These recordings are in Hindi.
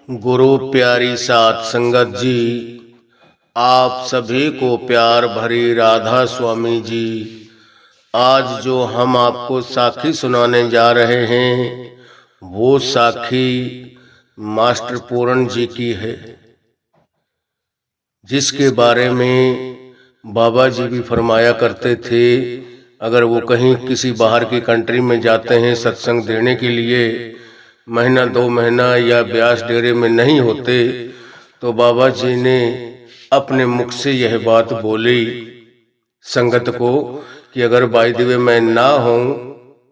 गुरु प्यारी सात संगत जी, आप सभी को प्यार भरी राधा स्वामी जी। आज जो हम आपको साखी सुनाने जा रहे हैं वो साखी मास्टर पूरन जी की है, जिसके बारे में बाबा जी भी फरमाया करते थे। अगर वो कहीं किसी बाहर की कंट्री में जाते हैं सत्संग देने के लिए, महीना 2 महीना या ब्यास डेरे में नहीं होते, तो बाबा जी ने अपने मुख से यह बात बोली संगत को कि अगर बाय द वे मैं ना हूं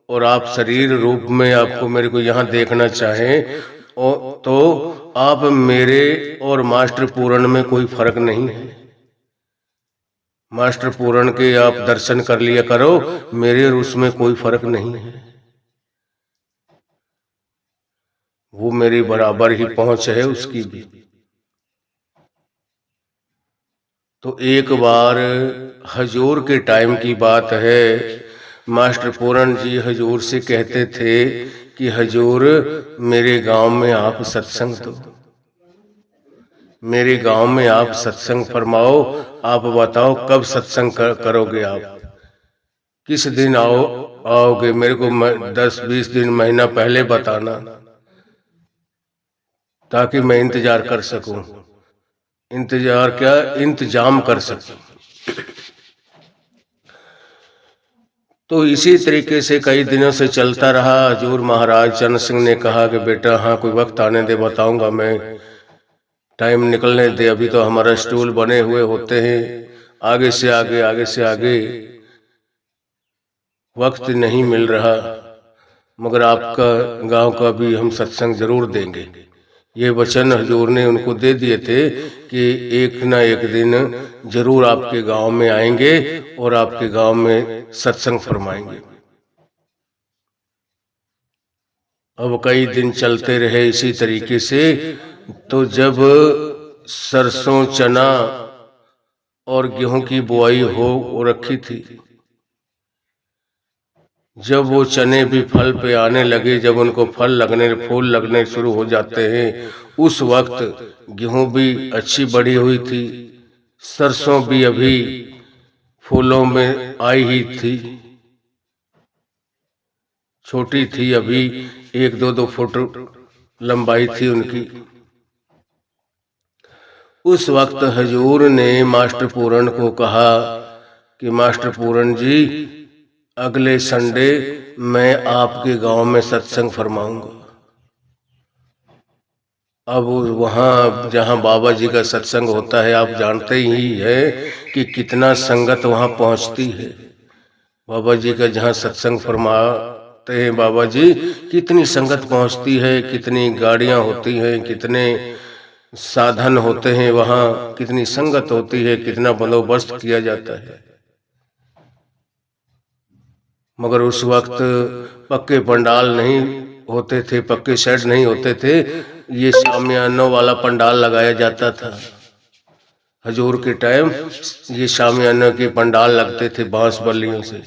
और आप शरीर रूप में आपको मेरे को यहाँ देखना चाहें तो आप मेरे और मास्टर पूरन में कोई फर्क नहीं है। मास्टर पूरन के आप दर्शन कर लिया करो, मेरे और उसमें कोई फर्क नहीं है। वो मेरी बराबर ही पहुंच है उसकी भी। तो एक बार हजूर के टाइम की बात है, मास्टर पूरन जी हजूर से कहते थे कि हजूर मेरे गांव में आप सत्संग दो, मेरे गांव में आप सत्संग फरमाओ। आप बताओ कब सत्संग करोगे, आप किस दिन आओगे, मेरे को 10-20 दिन महीना पहले बताना ताकि मैं इंतजार कर सकूं, इंतजार क्या इंतजाम कर सकूं। तो इसी तरीके से कई दिनों से चलता रहा। हजूर महाराज चरण सिंह ने कहा कि बेटा हाँ कोई वक्त आने दे, बताऊंगा मैं, टाइम निकलने दे, अभी तो हमारा स्टूल बने हुए होते हैं, आगे से आगे आगे से आगे वक्त नहीं मिल रहा, मगर आपका गांव का भी हम सत्संग जरूर देंगे। ये वचन हजूर ने उनको दे दिए थे कि एक ना एक दिन जरूर आपके गांव में आएंगे और आपके गांव में सत्संग फरमाएंगे। अब कई दिन चलते रहे इसी तरीके से। तो जब सरसों चना और गेहूं की बुआई हो रखी थी, जब वो चने भी फल पे आने लगे, जब उनको फूल लगने शुरू हो जाते हैं, उस वक्त गेहूं भी अच्छी बड़ी हुई थी, सरसों भी अभी फूलों में आई ही थी, छोटी थी, अभी 1-2 फुट लंबाई थी उनकी। उस वक्त हजूर ने मास्टर पूरन को कहा कि मास्टर पूरन जी, अगले संडे मैं आपके गांव में सत्संग फरमाऊंगा। अब वहाँ जहाँ बाबा जी का सत्संग होता है, आप जानते ही है कि कितना संगत वहाँ पहुँचती है। बाबा जी का जहाँ सत्संग फरमाते हैं बाबा जी, कितनी संगत पहुँचती है, कितनी गाड़ियाँ होती हैं, कितने साधन होते हैं वहाँ, कितनी संगत होती है, कितना बंदोबस्त किया जाता है। मगर उस वक्त पक्के पंडाल नहीं होते थे, पक्के शेड नहीं होते थे, ये शामियानों वाला पंडाल लगाया जाता था। हजूर के टाइम ये शामियानों के पंडाल लगते थे बांस बल्लियों से।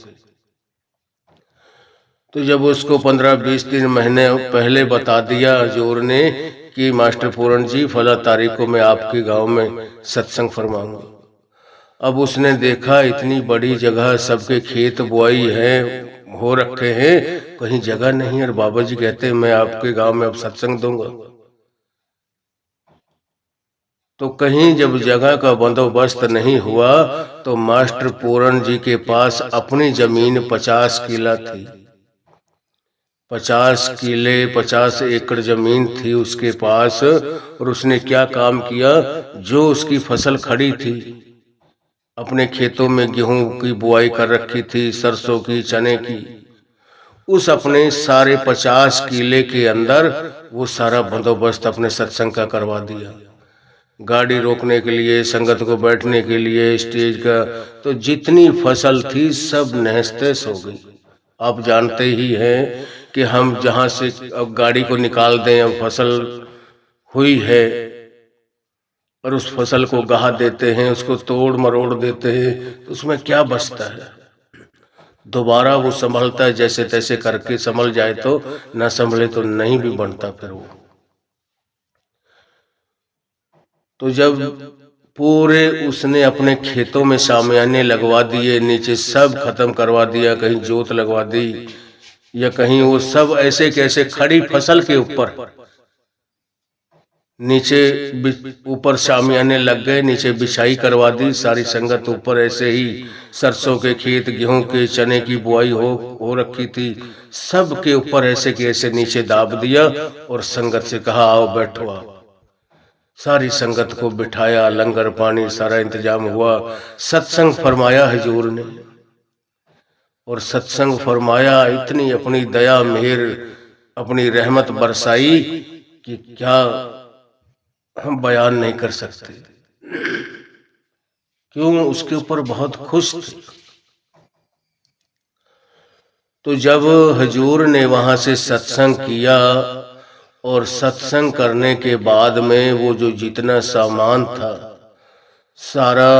तो जब उसको 15-20 दिन महीने पहले बता दिया हजूर ने कि मास्टर पूरन जी फला तारीख को मैं आपके गांव में सत्संग फरमाऊंगा। अब उसने देखा इतनी बड़ी जगह, सबके खेत बुआई है, हो रखे हैं, कहीं जगह नहीं, और बाबा जी कहते हैं मैं आपके गांव में अब सत्संग दूंगा। तो कहीं जब जगह का बंदोबस्त नहीं हुआ तो मास्टर पूरन जी के पास अपनी जमीन 50 किला थी, 50 किले 50 एकड़ जमीन थी उसके पास। और उसने क्या काम किया, जो उसकी फसल खड़ी थी, अपने खेतों में गेहूं की बुआई कर रखी थी, सरसों की, चने की, उस अपने सारे 50 किले के अंदर वो सारा बंदोबस्त अपने सत्संग का करवा दिया। गाड़ी रोकने के लिए, संगत को बैठने के लिए, स्टेज का, तो जितनी फसल थी सब नहस हो गई। आप जानते ही हैं कि हम जहाँ से अब गाड़ी को निकाल दें, अब फसल हुई है और उस फसल को गहा देते हैं, उसको तोड़ मरोड़ देते हैं, तो उसमें क्या बचता है। दोबारा वो संभलता है, जैसे तैसे करके संभल जाए तो, ना संभले तो नहीं भी बनता फिर वो। तो जब पूरे उसने अपने खेतों में शामियाने लगवा दिए, नीचे सब खत्म करवा दिया, कहीं जोत लगवा दी या कहीं वो सब ऐसे कैसे खड़ी फसल के ऊपर नीचे ऊपर शामियाने लग गए, नीचे बिछाई करवा दी, सारी संगत ऊपर ऐसे ही सरसों के खेत, गेहूं के, चने की बुआई हो रखी थी, सब के ऊपर ऐसे के ऐसे नीचे दाब दिया और संगत से कहा आओ बैठो आप। सारी संगत को बिठाया, लंगर पानी सारा इंतजाम हुआ, सत्संग फरमाया हजूर ने। और सत्संग फरमाया, इतनी अपनी दया मेहर अपनी रहमत बरसाई कि क्या हम बयान नहीं कर सकते। क्यों? उसके ऊपर बहुत खुश थे। तो जब हजूर ने वहां से सत्संग किया और सत्संग करने के बाद में वो जो जितना सामान था सारा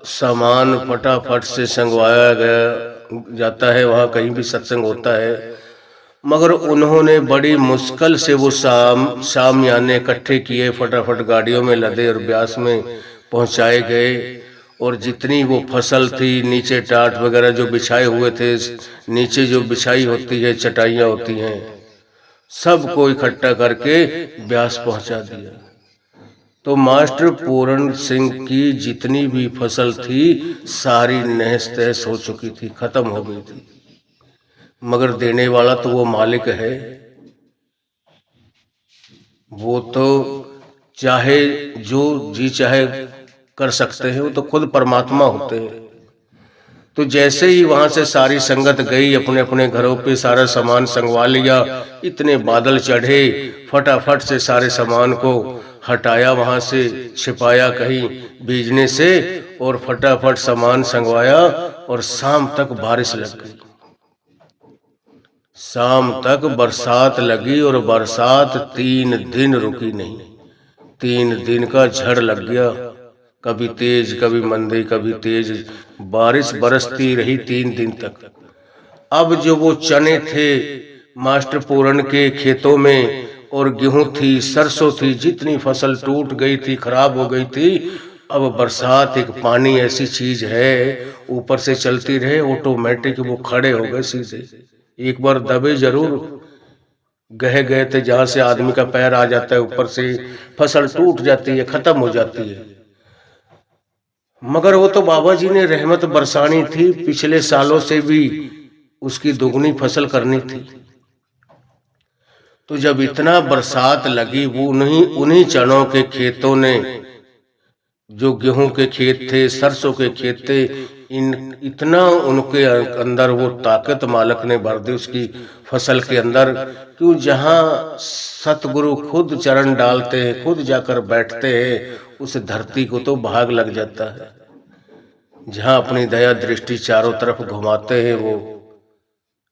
सामान फटाफट से संगवाया गया जाता है, वहां कहीं भी सत्संग होता है। मगर उन्होंने बड़ी मुश्किल से वो शामियाने इकट्ठे किए, फटाफट गाड़ियों में लदे और ब्यास में पहुंचाए गए। और जितनी वो फसल थी, नीचे टाट वगैरह जो बिछाए हुए थे, नीचे जो बिछाई होती है चटाइयाँ होती हैं, सबको इकट्ठा करके ब्यास पहुंचा दिया। तो मास्टर पूरन सिंह की जितनी भी फसल थी सारी नहस तहस हो चुकी थी, खत्म हो गई थी। मगर देने वाला तो वो मालिक है, वो तो चाहे जो जी चाहे कर सकते हैं, वो तो खुद परमात्मा होते हैं। तो जैसे ही वहां से सारी संगत गई, अपने अपने घरों पे सारा सामान संगवा लिया, इतने बादल चढ़े, फटाफट से सारे सामान को हटाया, वहां से छिपाया कहीं भीजने से, और फटाफट सामान संगवाया। और शाम तक बारिश लग गई, शाम तक बरसात लगी और बरसात 3 दिन रुकी नहीं। 3 दिन का झड़ लग गया, कभी तेज कभी मंदी कभी तेज बारिश बरसती रही 3 दिन तक। अब जो वो चने थे मास्टर पूरन के खेतों में, और गेहूं थी, सरसों थी, जितनी फसल टूट गई थी, खराब हो गई थी, अब बरसात एक पानी ऐसी चीज है ऊपर से चलती रहे, ऑटोमेटिक वो खड़े हो गए सीधे। एक बार दबे जरूर, गए थे जहां से आदमी का पैर आ जाता है ऊपर से, फसल टूट जाती है, खत्म हो जाती है। मगर वो तो बाबा जी ने रहमत बरसानी थी, पिछले सालों से भी उसकी दुगनी फसल करनी थी। तो जब इतना बरसात लगी, वो उन्हीं चनों के खेतों ने, जो गेहूं के खेत थे, सरसों के खेत थे, इतना उनके अंदर वो ताकत मालिक ने भर दी उसकी फसल के अंदर, क्यों जहां सतगुरु खुद चरण डालते हैं, खुद जाकर बैठते हैं, उस धरती को तो भाग लग जाता है। जहां अपनी दया दृष्टि चारों तरफ घुमाते हैं, वो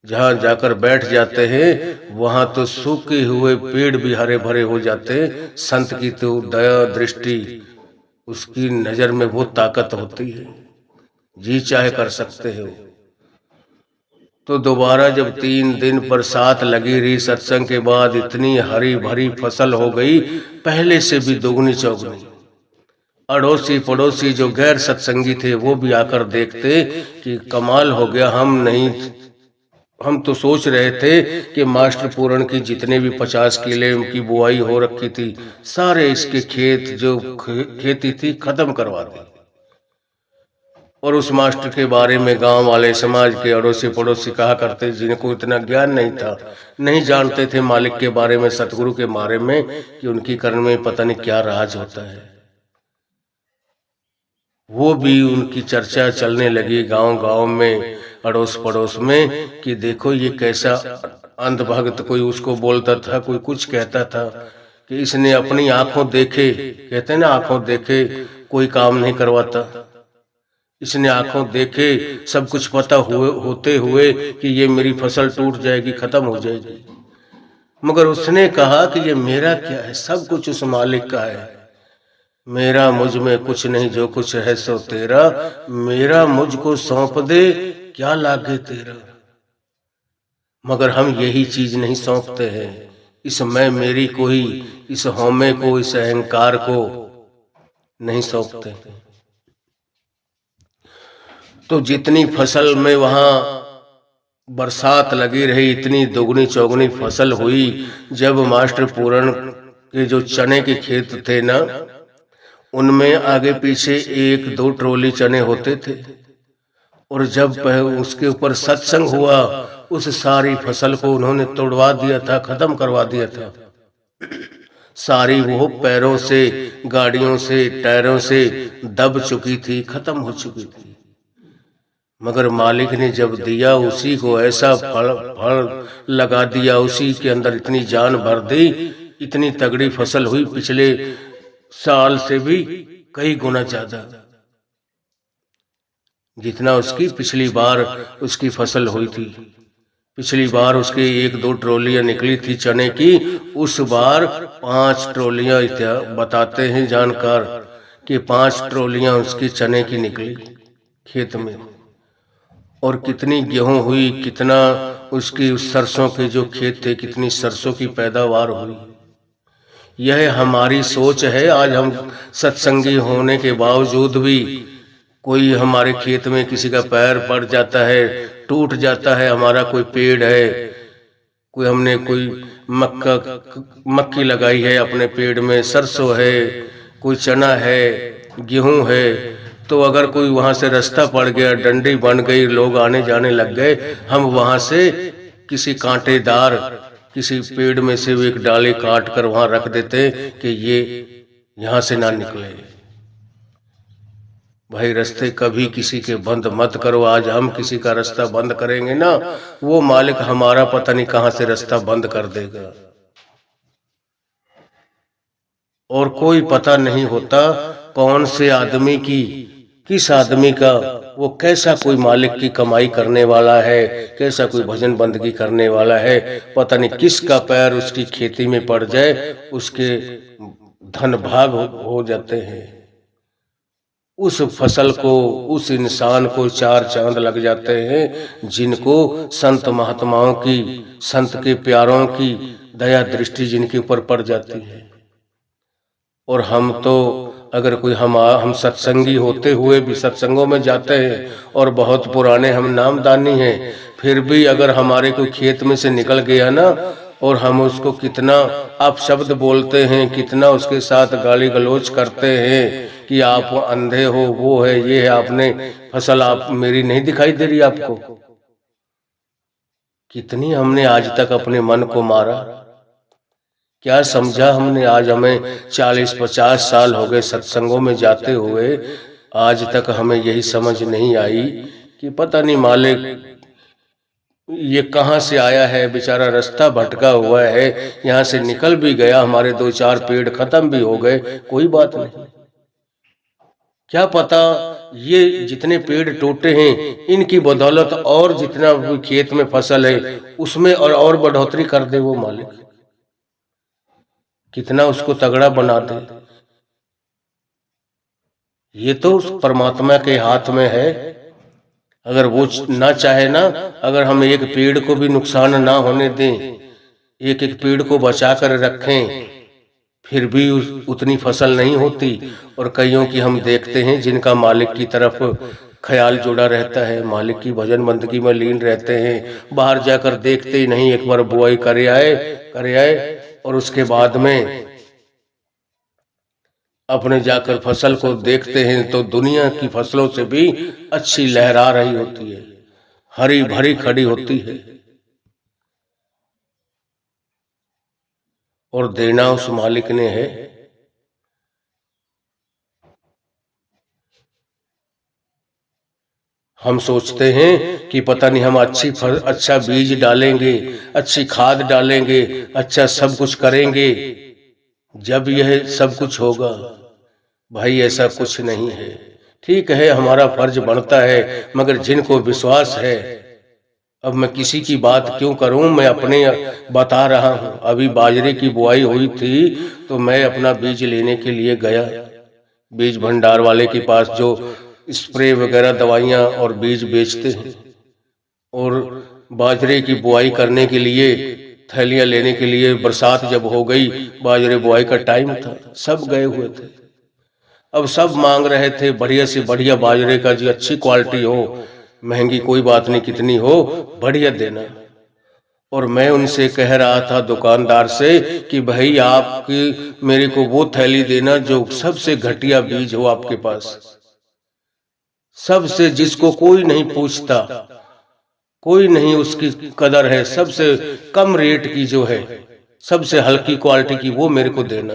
जहां जाकर बैठ जाते हैं, वहां तो सूखे हुए पेड़ भी हरे भरे हो जाते हैं। संत की तो दया दृष्टि, उसकी नजर में वो ताकत होती है, जी चाहे कर सकते हो। तो दोबारा जब 3 दिन बरसात लगी रही सत्संग के बाद, इतनी हरी भरी फसल हो गई, पहले से भी दोगुनी चौगुनी। अड़ोसी पड़ोसी जो गैर सत्संगी थे वो भी आकर देखते कि कमाल हो गया, हम तो सोच रहे थे कि मास्टर पूरन की जितने भी 50 किले उनकी बुआई हो रखी थी, सारे इसके खेत जो खेती थी खत्म करवा दी। और उस मास्टर के बारे में गांव वाले, समाज के अड़ोसी पड़ोसी कहा करते, जिनको इतना ज्ञान नहीं था, नहीं जानते थे मालिक के बारे में, सतगुरु के बारे में, कि उनकी कर्म में पता नहीं क्या राज होता है। वो भी उनकी चर्चा चलने लगी गांव गांव में, अड़ोस पड़ोस में, कि देखो ये कैसा अंधभक्त, कोई उसको बोलता था, कोई कुछ कहता था, कि इसने अपनी आंखों देखे, कहते हैं ना आंखों देखे कोई काम नहीं करवाता, इसने आंखों देखे सब कुछ पता होते हुए कि ये मेरी फसल टूट जाएगी, खत्म हो जाएगी। मगर उसने कहा कि ये मेरा क्या है, सब कुछ उस मालिक का है, मेरा मुझ में कुछ नहीं, जो कुछ है सो तेरा, मेरा मुझको सौंप दे, क्या लागे तेरा। मगर हम यही चीज नहीं सौंपते हैं, इस मैं मेरी को ही, इस हौमे को, इस अहंकार को, नहीं सौंपते। तो जितनी फसल में वहां बरसात लगी रही, इतनी दोगुनी चौगुनी फसल हुई। जब मास्टर पूरण के जो चने के खेत थे ना, उनमें आगे पीछे 1-2 ट्रॉली चने होते थे, और जब उसके ऊपर सत्संग हुआ, उस सारी फसल को उन्होंने तोड़वा दिया था, खत्म करवा दिया था। सारी वो पैरों से, गाड़ियों से, टायरों से दब चुकी थी, खत्म हो चुकी थी। मगर मालिक ने जब दिया, उसी को ऐसा फल लगा दिया, उसी के अंदर इतनी जान भर दी, इतनी तगड़ी फसल हुई, पिछले साल से भी कई गुना ज्यादा, जितना उसकी पिछली बार उसकी फसल हुई थी। पिछली बार उसके 1-2 ट्रॉलियां निकली थी चने की, उस बार 5 ट्रॉलियां बताते हैं जानकार कि 5 ट्रॉलियां उसकी चने की निकली खेत में। और कितनी गेहूं हुई, कितना उसकी उस सरसों के जो खेत थे, कितनी सरसों की पैदावार हुई। यह हमारी सोच है। आज हम सत्संगी होने के बावजूद भी कोई हमारे खेत में किसी का पैर पड़ जाता है, टूट जाता है, हमारा कोई पेड़ है, कोई हमने कोई मक्की लगाई है अपने पेड़ में, सरसों है, कोई चना है, गेहूं है, तो अगर कोई वहां से रास्ता पड़ गया, डंडी बन गई, लोग आने जाने लग गए, हम वहां से किसी कांटेदार किसी पेड़ में से एक डाली काट कर वहां रख देते कि ये यहां से ना निकले। भाई रास्ते कभी किसी के बंद मत करो। आज हम किसी का रास्ता बंद करेंगे ना, वो मालिक हमारा पता नहीं कहां से रास्ता बंद कर देगा। और कोई पता नहीं होता कौन से आदमी की, किस आदमी का, वो कैसा कोई मालिक की कमाई करने वाला है, कैसा कोई भजन बंदगी करने वाला है, पता नहीं किसका पैर उसकी खेती में पड़ जाए, उसके धन भाग हो जाते हैं। उस फसल को, उस इंसान को 4 चांद लग जाते हैं, जिनको संत महात्माओं की, संत के प्यारों की दया दृष्टि जिनके ऊपर पड़ जाती है। और हम तो अगर कोई हम सत्संगी होते हुए भी सत्संगों में जाते हैं और बहुत पुराने हम नामदानी हैं, फिर भी अगर हमारे कोई खेत में से निकल गया ना, और हम उसको कितना अपशब्द बोलते हैं, कितना उसके साथ गाली गलौज करते हैं कि आप अंधे हो, वो है, ये है, आपने फसल आप मेरी नहीं दिखाई दे रही आपको। कितनी हमने आज तक अपने मन को मारा, क्या समझा हमने। आज हमें 40-50 साल हो गए सत्संगों में जाते हुए, आज तक हमें यही समझ नहीं आई कि पता नहीं मालिक ये कहाँ से आया है, बेचारा रास्ता भटका हुआ है, यहाँ से निकल भी गया, हमारे 2-4 पेड़ खत्म भी हो गए, कोई बात नहीं। क्या पता ये जितने पेड़ टूटे हैं, इनकी बदौलत और जितना खेत में फसल है उसमें और बढ़ोतरी कर दे वो मालिक, कितना उसको तगड़ा बना दे। ये तो परमात्मा के हाथ में है। अगर वो ना चाहे ना, अगर हम एक पेड़ को भी नुकसान ना होने दें, एक एक पेड़ को बचा कर रखें, फिर भी उतनी फसल नहीं होती। और कईयों की हम देखते हैं जिनका मालिक की तरफ ख्याल जुड़ा रहता है, मालिक की भजन बंदगी में लीन रहते हैं, बाहर जाकर देखते ही नहीं, एक बार बुआई करे आए और उसके बाद में अपने जाकर फसल को देखते हैं तो दुनिया की फसलों से भी अच्छी लहरा रही होती है, हरी भरी खड़ी होती है। और देना उस मालिक ने है। हम सोचते हैं कि पता नहीं हम अच्छा बीज डालेंगे, अच्छी खाद डालेंगे, अच्छा सब कुछ करेंगे, जब यह सब कुछ होगा। भाई ऐसा कुछ नहीं है। ठीक है, हमारा फर्ज बनता है, मगर जिनको विश्वास है, अब मैं किसी की बात क्यों करूं, मैं अपने बता रहा हूं। अभी बाजरे की बुआई हुई थी तो मैं अपना बीज लेने के लिए गया बीज भंडार वाले के पास, जो स्प्रे वगैरह दवाइयां और बीज बेचते हैं, और बाजरे की बुआई करने के लिए थैलियां लेने के लिए बरसात जब हो गई, बाजरे बुआई का टाइम था, सब गए हुए थे। अब सब मांग रहे थे बढ़िया से बढ़िया बाजरे का, जी अच्छी क्वालिटी हो, महंगी कोई बात नहीं, कितनी हो बढ़िया देना। और मैं उनसे कह रहा था दुकानदार से कि भाई आपकी मेरे को वो थैली देना जो सबसे घटिया बीज हो आपके पास, सबसे जिसको कोई नहीं पूछता, कोई नहीं उसकी कदर है, सबसे कम रेट की जो है, सबसे हल्की क्वालिटी की, वो मेरे को देना।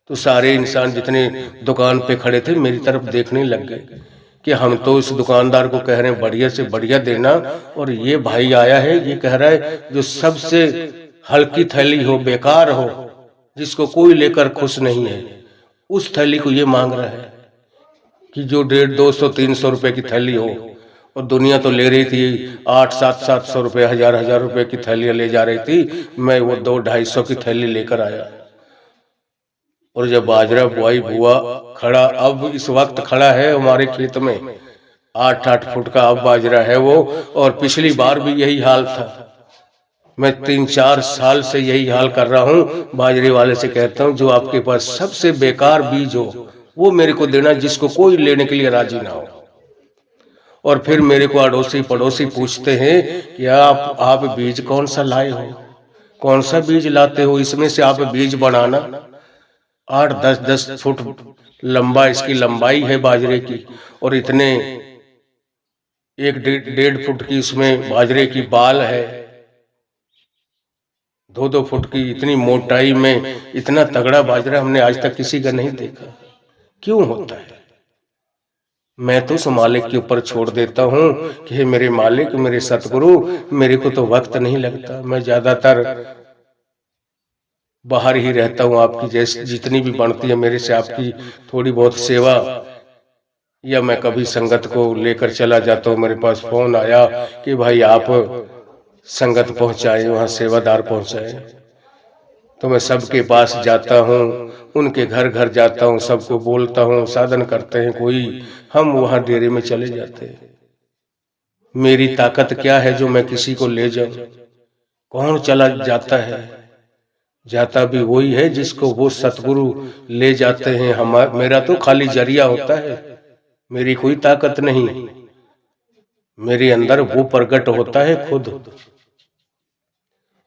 तो सारे इंसान जितने दुकान पे खड़े थे मेरी तरफ देखने लग गए कि हम तो इस दुकानदार को कह रहे हैं बढ़िया से बढ़िया देना, और ये भाई आया है ये कह रहा है जो सबसे हल्की थैली हो, बेकार हो, जिसको कोई लेकर खुश नहीं है, उस थैली को ये मांग रहा है कि जो 150, 200, 300 रुपए की थैली हो। और दुनिया तो ले रही थी 800, 700 रुपए, 1000 रुपए की थैलियां ले जा रही थी, मैं वो 200, 250 की थैली लेकर आया। और जब बाजरा बुआई हुआ, खड़ा अब इस वक्त खड़ा है हमारे खेत में, 8-8 फुट का अब बाजरा है वो, और पिछली बार भी यही हाल था। मैं 3-4 साल से यही हाल कर रहा हूँ। बाजरे वाले से कहता हूँ जो आपके पास सबसे बेकार बीज हो वो मेरे को देना, जिसको कोई लेने के लिए राजी ना हो। और फिर मेरे को अड़ोसी पड़ोसी पूछते हैं कि आप बीज कौन सा लाए हो, कौन सा बीज लाते हो, इसमें से आप बीज बनाना। 8-10 फुट लंबा इसकी लंबाई है बाजरे की, और इतने 1-1.5 फुट की इसमें बाजरे की बाल है, 2-2 फुट की इतनी मोटाई में इतना तगड़ा बाजरा हमने आज तक किसी का नहीं देखा। क्यों होता है? मैं तो उस मालिक के ऊपर छोड़ देता हूँ कि हे मेरे मालिक, मेरे सतगुरु, मेरे को तो वक्त नहीं लगता, मैं ज्यादातर बाहर ही रहता हूँ। आपकी जैसे जितनी भी बनती है मेरे से आपकी थोड़ी बहुत सेवा, या मैं कभी संगत को लेकर चला जाता हूँ। मेरे पास फोन आया कि भाई आप संगत पहुंचाए, वहां सेवादार पहुंचाए, तो मैं सबके पास जाता हूँ, उनके घर घर जाता हूँ, सबको बोलता हूँ, साधन करते हैं कोई, हम वहां डेरे में चले जाते हैं। मेरी ताकत क्या है जो मैं किसी को ले जाऊं? कौन चला जाता है? जाता भी वही है जिसको वो सतगुरु ले जाते हैं। मेरा तो खाली जरिया होता है, मेरी कोई ताकत नहीं, मेरे अंदर वो प्रकट होता है खुद,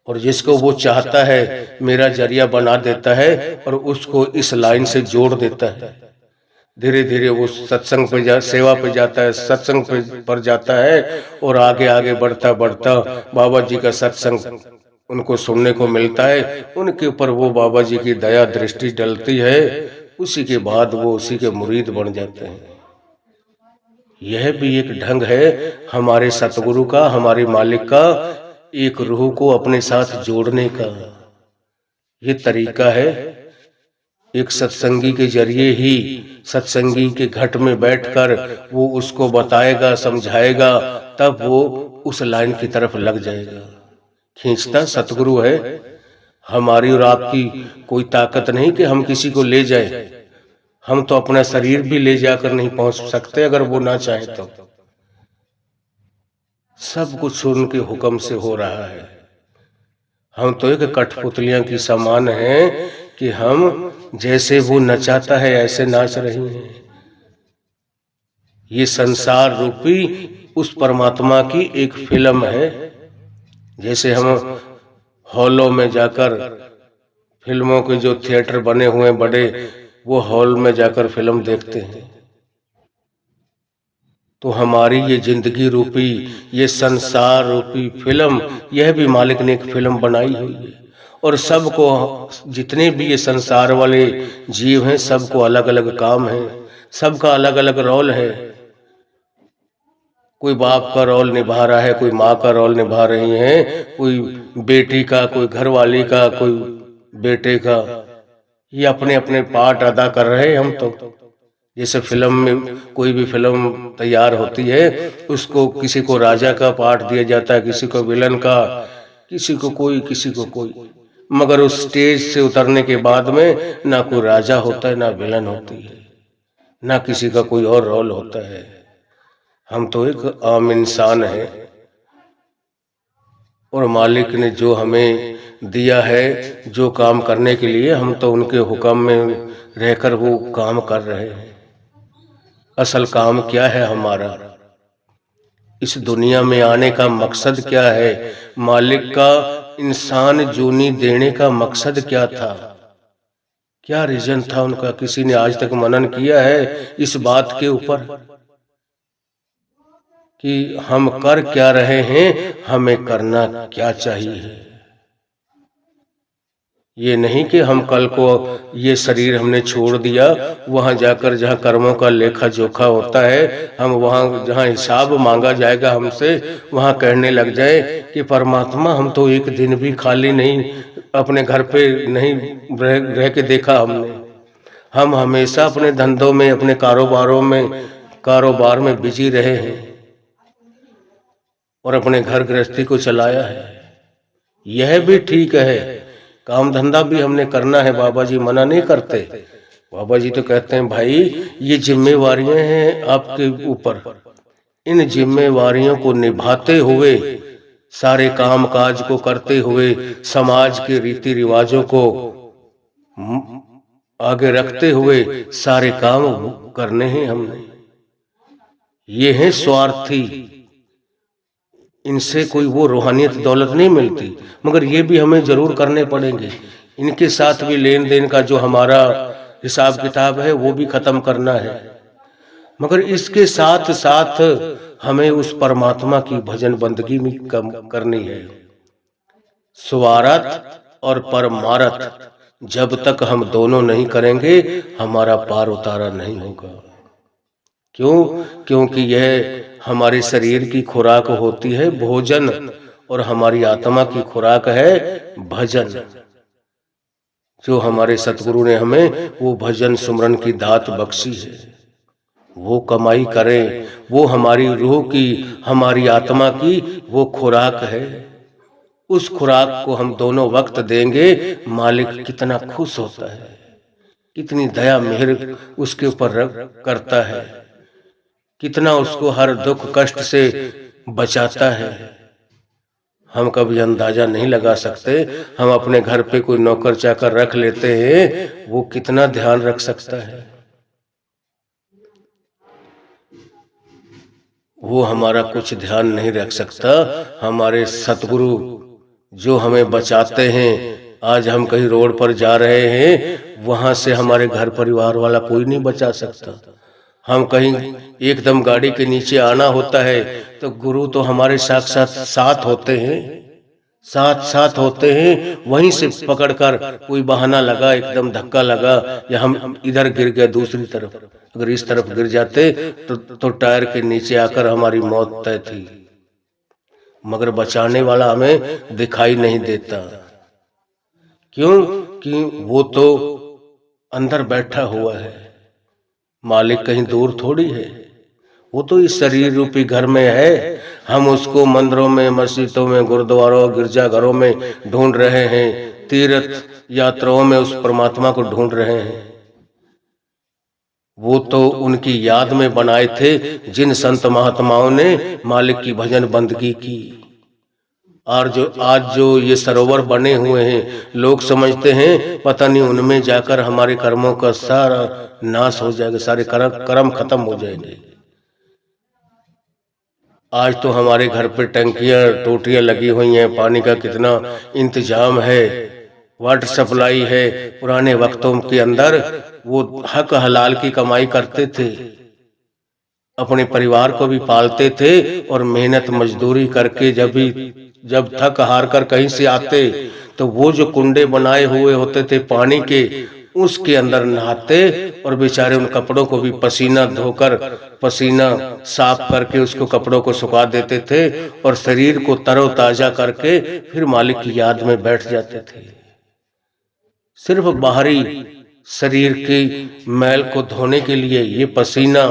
और जिसको वो चाहता है मेरा जरिया बना देता है और उसको इस लाइन से जोड़ देता है। धीरे धीरे वो सत्संग पे सेवा पे जाता है, सत्संग पर जाता है, और आगे आगे बढ़ता बढ़ता बाबा जी का सत्संग उनको सुनने को मिलता है, उनके ऊपर वो बाबा जी की दया दृष्टि डलती है, उसी के बाद वो उसी के मुरीद बन जाते हैं। यह भी एक ढंग है हमारे सतगुरु का, हमारे मालिक का, एक रूह को अपने साथ जोड़ने का। ये तरीका है। एक सत्संगी के जरिए ही, सत्संगी के घट में बैठकर वो उसको बताएगा, समझाएगा, तब वो उस लाइन की तरफ लग जाएगा। खींचता सतगुरु है। हमारी और आपकी कोई ताकत नहीं कि हम किसी को ले जाए। हम तो अपना शरीर भी ले जाकर नहीं पहुंच सकते अगर वो ना चाहे तो। सब कुछ उनके हुक्म से हो रहा है। हम तो एक कठपुतलियां की समान हैं कि हम जैसे वो नचाता है ऐसे नाच रही हैं। ये संसार रूपी उस परमात्मा की एक फिल्म है। जैसे हम हॉलों में जाकर, फिल्मों के जो थिएटर बने हुए हैं बड़े, वो हॉल में जाकर फिल्म देखते हैं, तो हमारी ये जिंदगी रूपी, ये संसार रूपी फिल्म, यह भी मालिक ने एक फिल्म बनाई हुई है। और सबको, जितने भी ये संसार वाले जीव हैं, सबको अलग अलग काम है, सबका अलग अलग रोल है। कोई बाप का रोल निभा रहा है, कोई माँ का रोल निभा रही है, कोई बेटी का, कोई घरवाली का, कोई बेटे का। ये अपने अपने पार्ट अदा कर रहे हैं। हम तो जैसे फिल्म में कोई भी फिल्म तैयार होती है, उसको किसी को राजा का पार्ट दिया जाता है, किसी को विलन का, किसी को कोई, किसी को कोई। मगर उस स्टेज से उतरने के बाद में ना कोई राजा होता है, ना विलन होती है, ना किसी का कोई और रोल होता है। हम तो एक आम इंसान हैं, और मालिक ने जो हमें दिया है जो काम करने के लिए, हम तो उनके हुक्म में रहकर वो काम कर रहे हैं। असल काम क्या है हमारा, इस दुनिया में आने का मकसद क्या है, मालिक का इंसान जूनी देने का मकसद क्या था, क्या रीजन था उनका? किसी ने आज तक मनन किया है इस बात के ऊपर कि हम कर क्या रहे हैं, हमें करना क्या चाहिए? ये नहीं कि हम कल को ये शरीर हमने छोड़ दिया, वहां जाकर जहां कर्मों का लेखा जोखा होता है, हम वहां जहां हिसाब मांगा जाएगा हमसे, वहां कहने लग जाए कि परमात्मा हम तो एक दिन भी खाली नहीं अपने घर पे नहीं रह के देखा हमने। हम हमेशा अपने धंधों में, अपने कारोबार में बिजी रहे हैं और अपने घर गृहस्थी को चलाया है। यह भी ठीक है, काम धंधा भी हमने करना है, बाबा जी मना नहीं करते। बाबा जी तो कहते हैं भाई ये जिम्मेवारियां हैं आपके ऊपर, इन जिम्मेवारियों को निभाते हुए, सारे काम काज को करते हुए, समाज के रीति रिवाजों को आगे रखते हुए सारे काम करने हैं हमने। ये है स्वार्थी, इनसे कोई वो रूहानियत दौलत नहीं मिलती, मगर ये भी हमें जरूर करने पड़ेंगे। इनके साथ भी लेन देन का जो हमारा हिसाब किताब है वो भी खत्म करना है, मगर इसके साथ साथ हमें उस परमात्मा की भजन बंदगी भी करनी है। स्वार्थ और परमार्थ जब तक हम दोनों नहीं करेंगे हमारा पार उतारा नहीं होगा। क्यों? क्योंकि यह हमारे शरीर की खुराक होती है भोजन, और हमारी आत्मा की खुराक है भजन। जो हमारे सतगुरु ने हमें वो भजन सुमरन की दात बख्शी है, वो कमाई करें, वो हमारी रूह की, हमारी आत्मा की वो खुराक है। उस खुराक को हम दोनों वक्त देंगे, मालिक कितना खुश होता है, कितनी दया मेहर उसके ऊपर करता है, कितना उसको हर दुख कष्ट से बचाता है, हम कभी अंदाजा नहीं लगा सकते। हम अपने घर पे कोई नौकर चाकर रख लेते हैं, वो कितना ध्यान रख सकता है, वो हमारा कुछ ध्यान नहीं रख सकता। हमारे सतगुरु जो हमें बचाते हैं, आज हम कहीं रोड पर जा रहे हैं, वहां से हमारे घर परिवार वाला कोई नहीं बचा सकता। हम कहीं एकदम गाड़ी के नीचे आना होता है तो गुरु तो हमारे साथ साथ होते हैं, साथ होते हैं। वहीं से पकड़कर कोई बहाना लगा, एकदम धक्का लगा, या हम इधर गिर गए दूसरी तरफ, अगर इस तरफ गिर जाते तो टायर के नीचे आकर हमारी मौत तय थी, मगर बचाने वाला हमें दिखाई नहीं देता। क्यों? कि वो तो अंदर बैठा हुआ है, मालिक कहीं दूर थोड़ी है, वो तो इस शरीर रूपी घर में है। हम उसको मंदिरों में, मस्जिदों में, गुरुद्वारों, गिरजाघरों में ढूंढ रहे हैं, तीर्थ यात्राओं में उस परमात्मा को ढूंढ रहे हैं। वो तो उनकी याद में बनाए थे जिन संत महात्माओं ने मालिक की भजन बंदगी की। और जो आज जो ये सरोवर बने हुए हैं, लोग समझते हैं पता नहीं उनमें जाकर हमारे कर्मों का सारा नाश हो जाएगा, सारे कर्म खत्म हो जाएंगे। आज तो हमारे घर पे टंकियां टोटियां लगी हुई हैं, पानी का कितना इंतजाम है, वाटर सप्लाई है। पुराने वक्तों के अंदर वो हक हलाल की कमाई करते थे, अपने परिवार को भी पालते थे, और मेहनत मजदूरी करके जब थक हार कर कहीं से आते तो वो जो कुंडे बनाए हुए होते थे पानी के, उसके अंदर नहाते, और बेचारे उन कपड़ों को भी पसीना धोकर, पसीना साफ करके उसको कपड़ों को सुखा देते थे, और शरीर को तरोताजा करके फिर मालिक की याद में बैठ जाते थे। सिर्फ बाहरी शरीर की मैल को धोने के लिए ये पसीना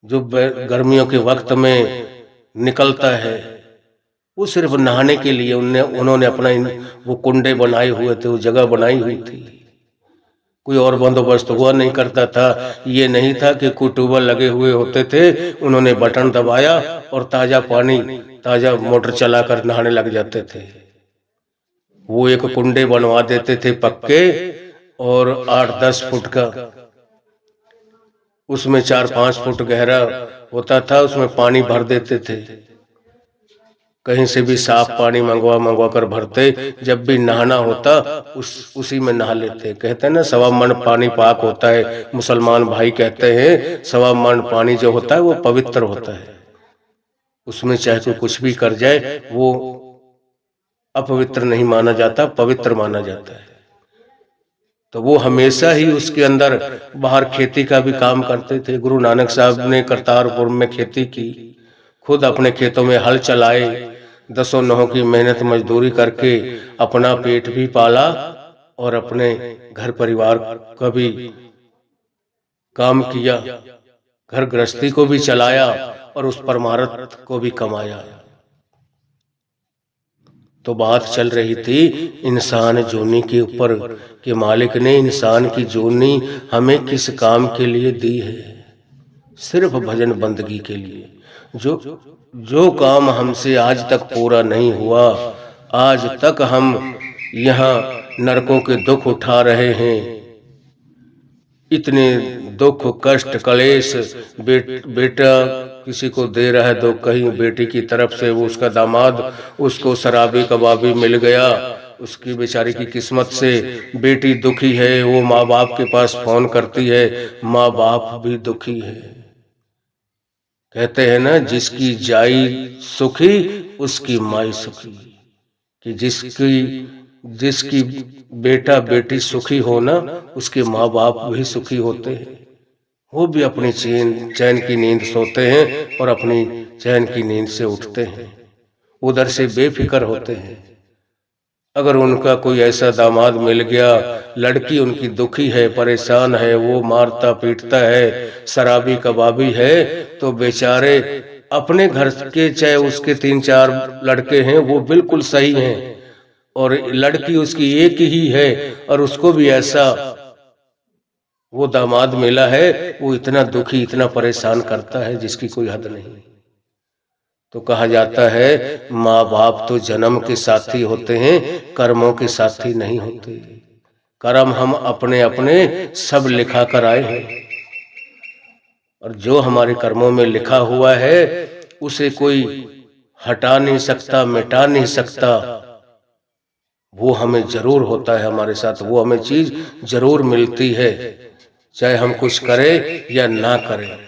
जो गर्मियों के वक्त में निकलता है, वो सिर्फ नहाने के लिए उन्होंने अपना वो कुंडे बनाए हुए थे, वो जगह बनाई हुई थी। कोई और बंदोबस्त हुआ नहीं करता था। ये नहीं था कि कोई ट्यूबवेल लगे हुए होते थे, उन्होंने बटन दबाया और ताजा पानी, ताजा मोटर चलाकर नहाने लग जाते थे। वो एक कुंडे बनवा देते थे पक्के, और 8-10 फुट का, उसमें 4-5 फुट गहरा होता था, उसमें पानी भर देते थे। कहीं से भी साफ पानी मंगवा कर भरते, जब भी नहाना होता उसी में नहा लेते। कहते हैं ना, 1.25 मन पानी पाक होता है। मुसलमान भाई कहते हैं 1.25 मन पानी जो होता है वो पवित्र होता है, उसमें चाहे कोई कुछ भी कर जाए वो अपवित्र नहीं माना जाता, पवित्र माना जाता है। तो वो हमेशा ही उसके अंदर बाहर खेती का भी काम करते थे। गुरु नानक साहब ने करतारपुर में खेती की, खुद अपने खेतों में हल चलाए, 10 नौहों की मेहनत मजदूरी करके अपना पेट भी पाला और अपने घर परिवार का भी काम किया, घर गृहस्थी को भी चलाया और उस परमार्थ को भी कमाया। तो बात चल रही थी इंसान जोनी के ऊपर कि मालिक ने इंसान की जोनी हमें किस काम के लिए दी है? सिर्फ भजन बंदगी के लिए। जो काम हमसे आज तक पूरा नहीं हुआ, आज तक हम यहाँ नरकों के दुख उठा रहे हैं, इतने दुख कष्ट कलेश, बेटा किसी को दे रहा है तो कहीं बेटी की तरफ से वो उसका दामाद उसको शराबी कबाबी मिल गया, उसकी बेचारी की किस्मत से बेटी दुखी है, वो माँ बाप के पास फोन करती है, माँ बाप भी दुखी है। कहते हैं ना, जिसकी जाई सुखी उसकी माई सुखी, कि जिसकी बेटा बेटी सुखी हो ना, उसके माँ बाप भी सुखी होते हैं। वो भी अपनी चैन की नींद सोते हैं और अपनी चैन की नींद से उठते हैं, उधर से बेफिक्र होते हैं। अगर उनका कोई ऐसा दामाद मिल गया, लड़की उनकी दुखी है, परेशान है, वो मारता पीटता है, शराबी कबाबी है, तो बेचारे अपने घर के, चाहे उसके 3-4 लड़के हैं, वो बिल्कुल सही हैं, और लड़की उसकी एक ही है, और उसको भी ऐसा वो दामाद मिला है, वो इतना दुखी इतना परेशान करता है जिसकी कोई हद नहीं। तो कहा जाता है माँ बाप तो जन्म के साथी होते हैं, कर्मों के साथी नहीं होते। कर्म हम अपने अपने सब लिखा कर आए हैं, और जो हमारे कर्मों में लिखा हुआ है उसे कोई हटा नहीं सकता, मिटा नहीं सकता। वो हमें जरूर होता है हमारे साथ, वो हमें चीज जरूर मिलती है, चाहे हम कुछ करें या ना करें।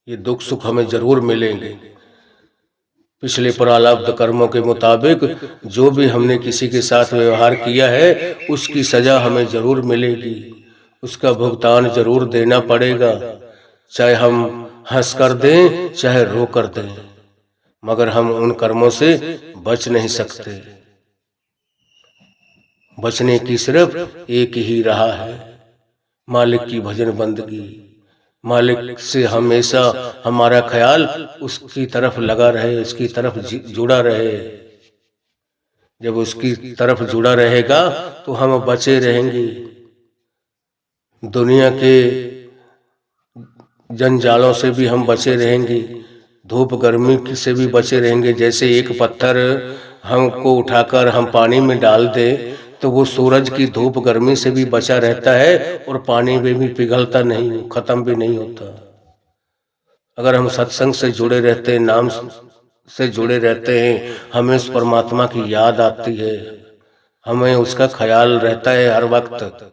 ये दुख सुख हमें जरूर मिलेंगे। पिछले प्रारब्ध कर्मों के मुताबिक जो भी हमने किसी के साथ व्यवहार किया है उसकी सजा हमें जरूर मिलेगी, उसका भुगतान जरूर देना पड़ेगा, चाहे हम हंस कर दें चाहे रो कर दें, मगर हम उन कर्मों से बच नहीं सकते। बचने की सिर्फ एक ही राह है, मालिक की भजन बंदगी। मालिक से हमेशा हमारा ख्याल उसकी तरफ लगा रहे, उसकी तरफ जुड़ा रहे। जब उसकी तरफ जुड़ा रहेगा तो हम बचे रहेंगे, दुनिया के जंजालों से भी हम बचे रहेंगे, धूप गर्मी से भी बचे रहेंगे। जैसे एक पत्थर हमको उठाकर हम पानी में डाल दें तो वो सूरज की धूप गर्मी से भी बचा रहता है और पानी में भी पिघलता नहीं, खत्म भी नहीं होता। अगर हम सत्संग से जुड़े रहते हैं, नाम से जुड़े रहते हैं, हमें उस परमात्मा की याद आती है, हमें उसका ख्याल रहता है हर वक्त।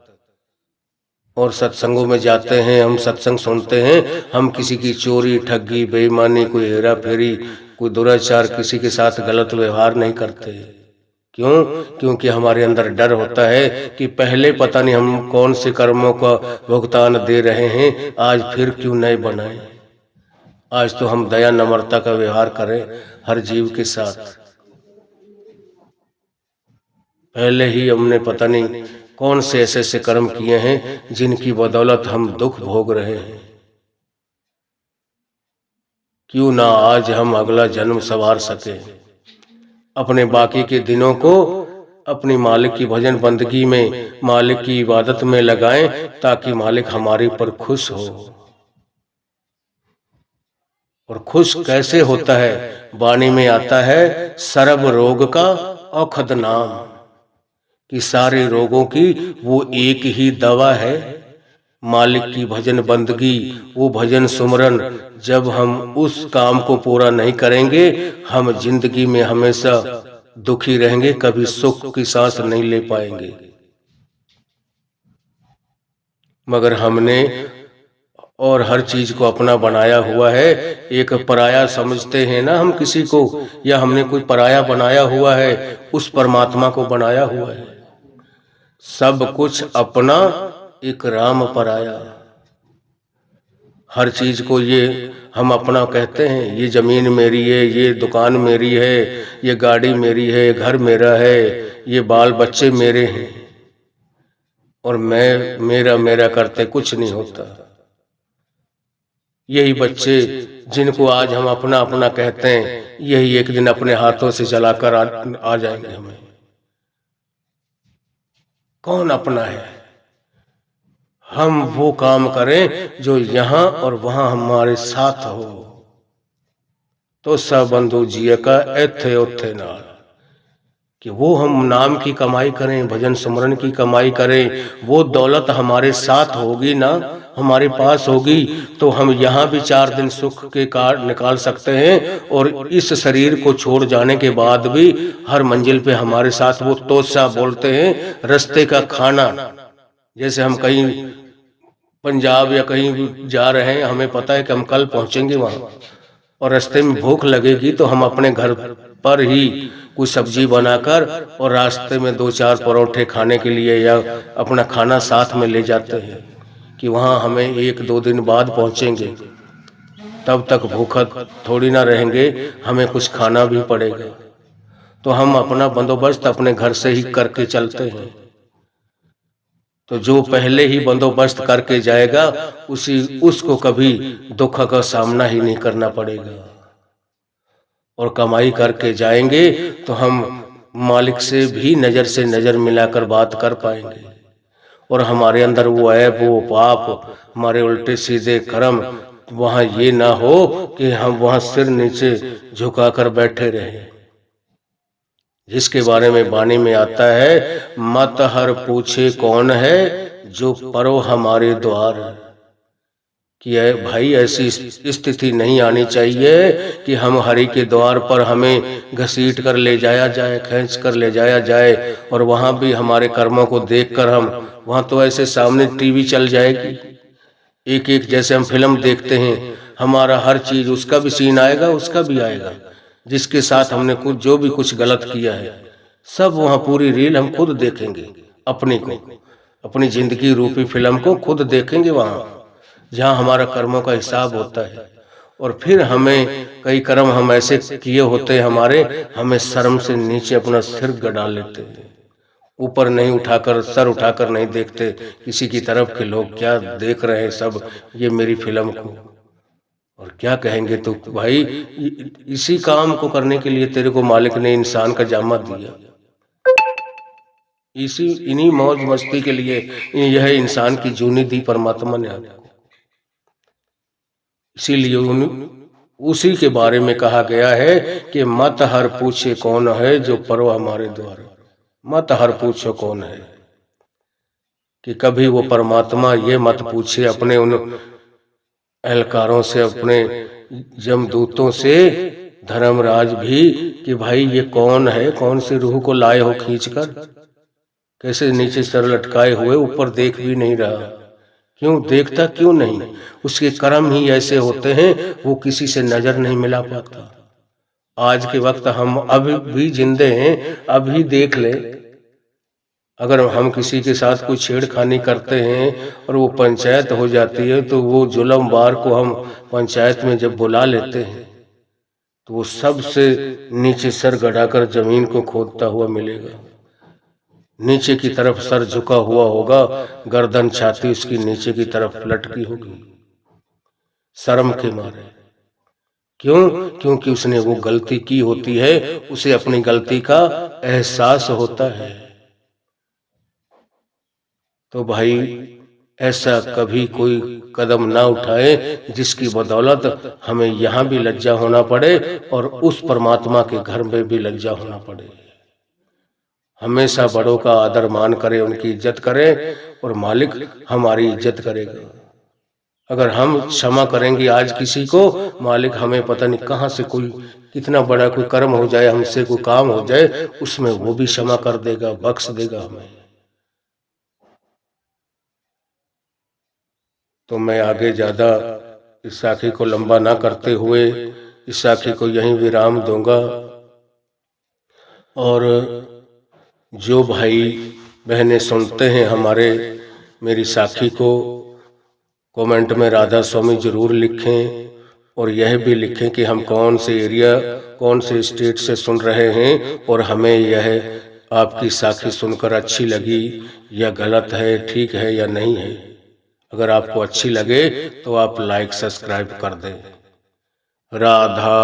और सत्संगों में जाते हैं, हम सत्संग सुनते हैं, हम किसी की चोरी ठगी बेईमानी, कोई हेरा फेरी, कोई दुराचार, किसी के साथ गलत व्यवहार नहीं करते। क्यों? क्योंकि हमारे अंदर डर होता है कि पहले पता नहीं हम कौन से कर्मों का भुगतान दे रहे हैं, आज फिर क्यों नहीं बनाए। आज तो हम दया नम्रता का व्यवहार करें हर जीव के साथ। पहले ही हमने पता नहीं कौन से ऐसे कर्म किए हैं जिनकी बदौलत हम दुख भोग रहे हैं। क्यों ना आज हम अगला जन्म संवार सके, अपने बाकी के दिनों को अपनी मालिक की भजन बंदगी में, मालिक की इबादत में लगाएं, ताकि मालिक हमारे पर खुश हो। और खुश कैसे होता है? वाणी में आता है सर्व रोग का औखद नाम, कि सारे रोगों की वो एक ही दवा है, मालिक की भजन बंदगी, वो भजन सुमरन। जब हम उस काम को पूरा नहीं करेंगे, हम जिंदगी में हमेशा दुखी रहेंगे, कभी सुख की सांस नहीं ले पाएंगे। मगर हमने और हर चीज को अपना बनाया हुआ है, एक पराया समझते हैं ना हम किसी को, या हमने कोई पराया बनाया हुआ है, उस परमात्मा को बनाया हुआ है। सब कुछ अपना, एक राम पराया। हर चीज को ये हम अपना कहते हैं, ये जमीन मेरी है, ये दुकान मेरी है, ये गाड़ी मेरी है, घर मेरा है, ये बाल बच्चे मेरे हैं, और मैं मेरा मेरा करते कुछ नहीं होता। यही बच्चे जिनको आज हम अपना अपना कहते हैं, यही एक दिन अपने हाथों से जलाकर आ जाएंगे। हमें कौन अपना है? हम वो काम करें जो यहाँ और वहां हमारे साथ हो। तो सब बंधु जिये का एथे उथे नाल, कि वो हम नाम की कमाई करें, भजन सुमरन की कमाई करें, वो दौलत हमारे साथ होगी ना, हमारे पास होगी, तो हम यहाँ भी 4 दिन सुख के काट निकाल सकते हैं, और इस शरीर को छोड़ जाने के बाद भी हर मंजिल पे हमारे साथ वो तोसा बोलते हैं, रास्ते का खाना। जैसे हम कहीं पंजाब या कहीं भी जा रहे हैं, हमें पता है कि हम कल पहुंचेंगे वहां, और रास्ते में भूख लगेगी तो हम अपने घर पर ही कुछ सब्जी बनाकर और रास्ते में 2-4 परोठे खाने के लिए या अपना खाना साथ में ले जाते हैं, कि वहां हमें 1-2 दिन बाद पहुंचेंगे, तब तक भूखा थोड़ी ना रहेंगे, हमें कुछ खाना भी पड़ेगा। तो हम अपना बंदोबस्त अपने घर से ही करके चलते हैं। तो जो पहले ही बंदोबस्त करके जाएगा, उसको कभी दुख का सामना ही नहीं करना पड़ेगा। और कमाई करके जाएंगे तो हम मालिक से भी नजर से नजर मिलाकर बात कर पाएंगे, और हमारे अंदर वो ऐब, वो पाप, हमारे उल्टे सीधे कर्म वहां ये ना हो कि हम वहां सिर नीचे झुकाकर बैठे रहें। जिसके बारे में वाणी में आता है, मत हर पूछे कौन है जो परो हमारे द्वार, कि भाई ऐसी स्थिति नहीं आनी चाहिए कि हम हरि के द्वार पर हमें घसीट कर ले जाया जाए, खींच कर ले जाया जाए, और वहां भी हमारे कर्मों को देखकर हम वहां तो ऐसे सामने टीवी चल जाएगी, एक एक जैसे हम फिल्म देखते हैं, हमारा हर चीज उसका भी सीन आएगा, उसका भी आएगा, जिसके साथ हमने कुछ जो भी कुछ गलत किया है, सब वहां पूरी रील हम खुद देखेंगे, अपनी को, अपनी जिंदगी रूपी फिल्म को खुद देखेंगे वहां, जहां हमारा कर्मों का हिसाब होता है। और फिर हमें कई कर्म हम ऐसे किए होते हैं हमारे, हमें शर्म से नीचे अपना सिर गड़ा लेते हैं, ऊपर नहीं उठाकर, सर उठाकर नहीं देखते किसी की तरफ के लोग क्या देख रहे हैं सब ये मेरी फिल्म को, और क्या कहेंगे। तो भाई इसी काम को करने के लिए तेरे को मालिक ने इंसान का जामा दिया, इन्हीं मौज मस्ती के लिए यह इंसान की जूनी दी परमात्मा ने आपको। इसीलिए उसी के बारे में कहा गया है कि मत हर पूछे कौन है जो परो हमारे द्वार, मत हर पूछो कौन है, कि कभी वो परमात्मा ये मत पूछे अपने उन एहलकारों से, अपने जमदूतों से, धर्मराज भी, कि भाई ये कौन है, कौन सी रूह को लाए हो खींचकर, कैसे नीचे सर लटकाए हुए, ऊपर देख भी नहीं रहा, क्यों देखता क्यों नहीं? उसके कर्म ही ऐसे होते हैं, वो किसी से नजर नहीं मिला पाता। आज के वक्त हम अभी भी जिंदे हैं, अभी देख ले, अगर हम किसी के साथ कोई छेड़खानी करते हैं और वो पंचायत हो जाती है, तो वो जुल्मबार को हम पंचायत में जब बुला लेते हैं तो वो सबसे नीचे सर गड़ाकर जमीन को खोदता हुआ मिलेगा, नीचे की तरफ सर झुका हुआ होगा, गर्दन छाती उसकी नीचे की तरफ लटकी होगी शर्म के मारे। क्यों? क्योंकि उसने वो गलती की होती है, उसे अपनी गलती का एहसास होता है। तो भाई ऐसा कभी कोई कदम ना उठाए जिसकी बदौलत हमें यहाँ भी लज्जा होना पड़े और उस परमात्मा के घर में भी लज्जा होना पड़े। हमेशा बड़ों का आदर मान करें, उनकी इज्जत करें और मालिक हमारी इज्जत करेगा। अगर हम क्षमा करेंगे आज किसी को, मालिक हमें पता नहीं कहाँ से कोई कितना बड़ा कोई कर्म हो जाए, हमसे कोई काम हो जाए, उसमें वो भी क्षमा कर देगा, बख्श देगा हमें। तो मैं आगे ज्यादा इस साखी को लंबा ना करते हुए इस साखी को यहीं विराम दूंगा। और जो भाई बहनें सुनते हैं हमारे मेरी साखी को, कमेंट में राधा स्वामी जरूर लिखें और यह भी लिखें कि हम कौन से एरिया, कौन से स्टेट से सुन रहे हैं और हमें यह आपकी साखी सुनकर अच्छी लगी या गलत है, ठीक है या नहीं है। अगर आपको अच्छी लगे तो आप लाइक सब्सक्राइब कर दें। राधा